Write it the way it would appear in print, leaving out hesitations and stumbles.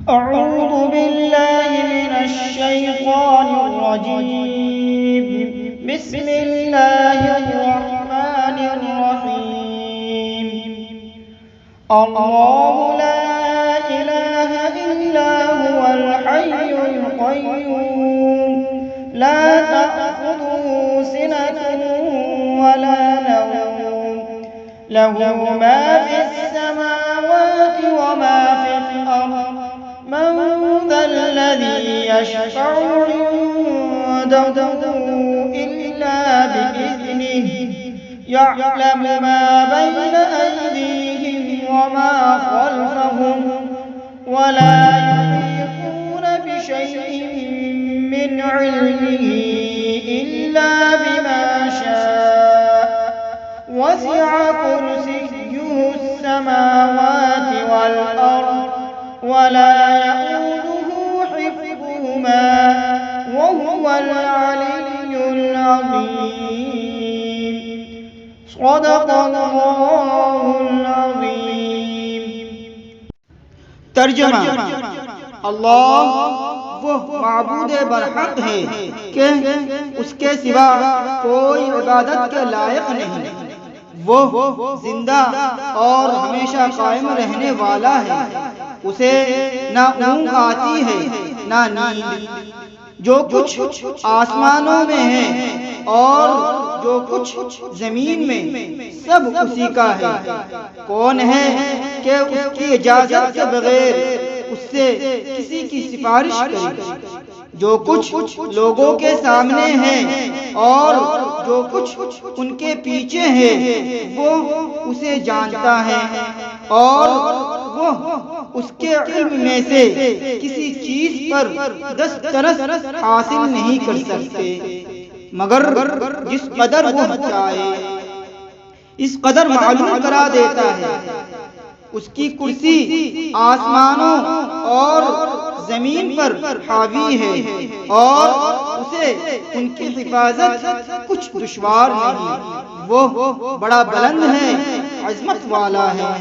أعوذ بالله من الشيطان الرجيم. بسم الله الرحمن الرحيم. الله لا إله إلا هو الحي القيوم لا تأخذه سنة ولا نوم له ما في السماوات وما في الأرض من ذا الذي يشفع عنده إلا بإذنه يعلم ما بين أيديهم وما خلفهم ولا يحيطون بشيء من علمه إلا بما شاء وسع كرسيه السماوات والأرض ولا يؤوده حفظهما وهو العلي العظيم. صدق الله العظيم. ترجمہ: اللہ وہ معبود برحق ہے کہ اس کے سوا کوئی عبادت کے لائق نہیں۔ وہ زندہ اور ہمیشہ قائم رہنے والا ہے، اسے نہ اونگ آتی ہے نہ نیند۔ جو کچھ آسمانوں میں ہے اور جو کچھ زمین میں سب اسی کا ہے۔ کون ہے کہ اس کی اجازت کے بغیر اس سے کسی کی سفارش کرے؟ جو کچھ لوگوں کے سامنے ہے اور جو کچھ ان کے پیچھے ہے وہ اسے جانتا ہے، اور وہ اس کے علم میں سے کسی چیز پر دسترس حاصل نہیں کر سکتے مگر جس قدر وہ چاہے، اس قدر معلوم کرا دیتا ہے۔ اس کی کرسی آسمانوں اور زمین پر حاوی ہے اور اسے ان کی حفاظت کچھ دشوار نہیں۔ وہ بڑا بلند ہے، عظمت والا ہے۔